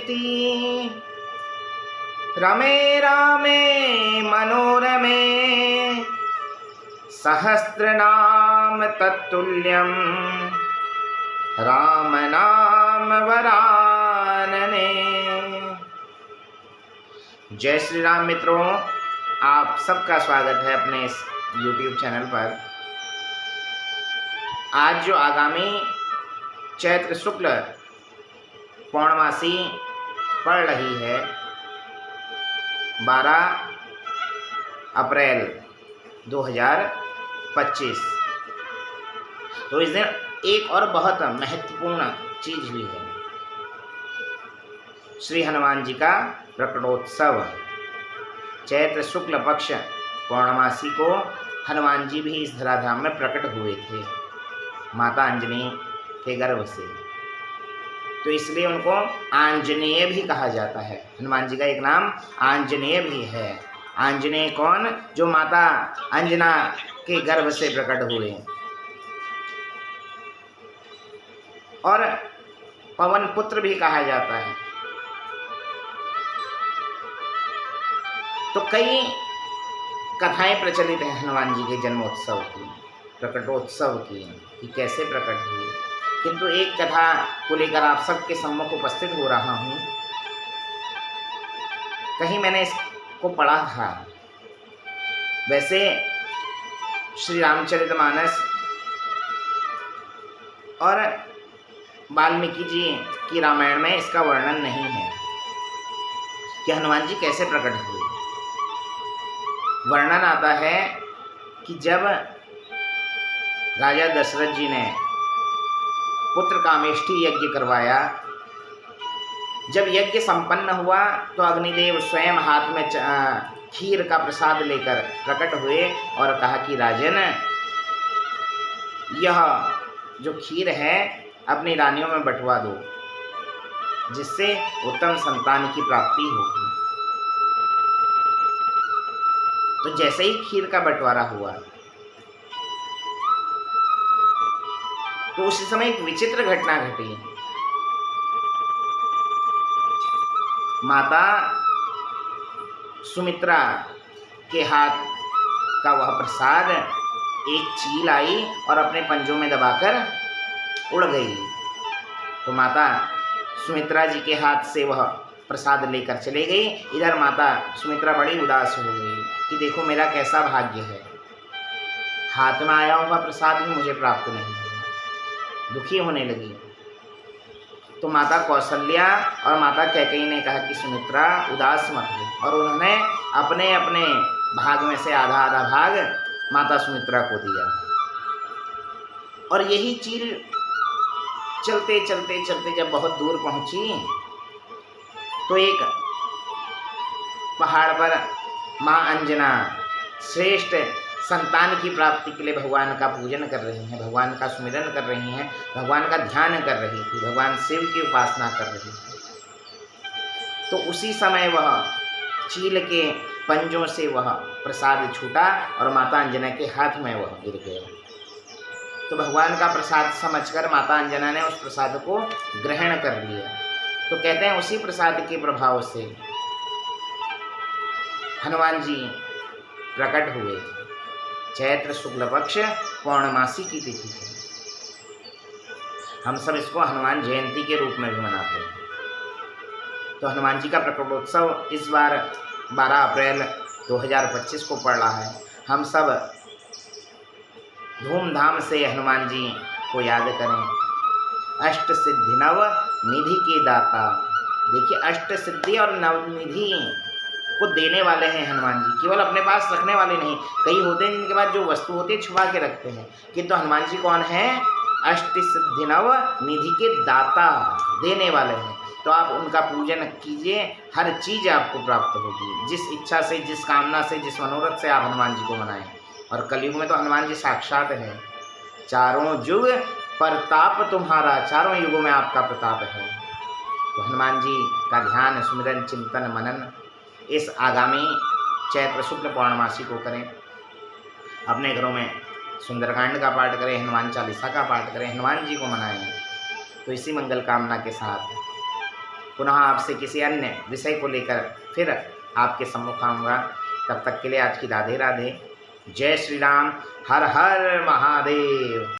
चेति रमे रामे मनोरमे सहस्रनाम तत्तुल्यं राम नाम वरानने। जय श्री राम मित्रों, आप सबका स्वागत है अपने इस YouTube चैनल पर। आज जो आगामी चैत्र शुक्ल पौर्णमासी पड़ रही है 12 अप्रैल 2025, तो इस दिन एक और बहुत महत्वपूर्ण चीज हुई है। श्री हनुमान जी का प्रकटोत्सव। चैत्र शुक्ल पक्ष पौर्णमासी को हनुमान जी भी इस धराधाम में प्रकट हुए थे माता अंजनी के गर्भ से, तो इसलिए उनको आंजनेय भी कहा जाता है। हनुमान जी का एक नाम आंजनेय भी है। आंजनेय कौन? जो माता अंजना के गर्भ से प्रकट हुए। और पवन पुत्र भी कहा जाता है। तो कई कथाएं प्रचलित हैं हनुमान जी के जन्मोत्सव की, प्रकटोत्सव की, कि कैसे प्रकट हुए। किंतु एक कथा को लेकर आप सबके सम्मुख उपस्थित हो रहा हूँ। कहीं मैंने इसको पढ़ा था। वैसे श्री रामचरितमानस और वाल्मीकि जी की रामायण में इसका वर्णन नहीं है कि हनुमान जी कैसे प्रकट हुए। वर्णन आता है कि जब राजा दशरथ जी ने पुत्र कामेष्ठी यज्ञ करवाया, जब यज्ञ संपन्न हुआ तो अग्निदेव स्वयं हाथ में खीर का प्रसाद लेकर प्रकट हुए और कहा कि राजन, यह जो खीर है अपनी रानियों में बंटवा दो, जिससे उत्तम संतान की प्राप्ति होगी। तो जैसे ही खीर का बंटवारा हुआ तो उसी समय एक विचित्र घटना घटी। माता सुमित्रा के हाथ का वह प्रसाद एक चील आई और अपने पंजों में दबाकर उड़ गई। तो माता सुमित्रा जी के हाथ से वह प्रसाद लेकर चले गई। इधर माता सुमित्रा बड़ी उदास हो गई कि देखो मेरा कैसा भाग्य है, हाथ में आया हुआ प्रसाद भी मुझे प्राप्त नहीं हुआ। दुखी होने लगी। तो माता कौशल्या और माता कैकेयी ने कहा कि सुमित्रा उदास मत हो, और उन्होंने अपने अपने भाग में से आधा आधा भाग माता सुमित्रा को दिया। और यही चील चलते चलते चलते जब बहुत दूर पहुंची तो एक पहाड़ पर माँ अंजना श्रेष्ठ संतान की प्राप्ति के लिए भगवान का पूजन कर रही हैं, भगवान का सुमिरन कर रही हैं, भगवान का ध्यान कर रही थी, भगवान शिव की उपासना कर रही थी। तो उसी समय वह चील के पंजों से वह प्रसाद छूटा और माता अंजना के हाथ में वह गिर गया। तो भगवान का प्रसाद समझकर माता अंजना ने उस प्रसाद को ग्रहण कर लिया। तो कहते हैं उसी प्रसाद के प्रभाव से हनुमान जी प्रकट हुए। चैत्र शुक्ल पक्ष पौर्णमासी की तिथि है। हम सब इसको हनुमान जयंती के रूप में भी मनाते हैं। तो हनुमान जी का प्रकटोत्सव इस बार 12 अप्रैल 2025 को पड़ रहा है। हम सब धूमधाम से हनुमान जी को याद करें। अष्ट सिद्धि नव निधि के दाता। देखिए, अष्ट सिद्धि और नव निधि को देने वाले हैं हनुमान जी, केवल अपने पास रखने वाले नहीं। कई होते हैं जिनके पास जो वस्तु होती है छुपा के रखते हैं, किंतु हनुमान जी कौन है? अष्ट सिद्धि नव निधि के दाता, देने वाले हैं। तो आप उनका पूजन कीजिए, हर चीज़ आपको प्राप्त होगी। जिस इच्छा से, जिस कामना से, जिस मनोरथ से आप हनुमान जी को मनाएं। और कलयुग में तो हनुमान जी साक्षात है। चारों युग प्रताप तुम्हारा, चारों युगों में आपका प्रताप है। तो हनुमान जी का ध्यान, सुमिरन, चिंतन, मनन इस आगामी चैत्र शुक्ल पौर्णमासी को करें। अपने घरों में सुंदरकांड का पाठ करें, हनुमान चालीसा का पाठ करें, हनुमान जी को मनाएं। तो इसी मंगल कामना के साथ पुनः आपसे किसी अन्य विषय को लेकर फिर आपके सम्मुख आऊँगा। तब तक के लिए आज की राधे राधे। जय श्री राम। हर हर महादेव।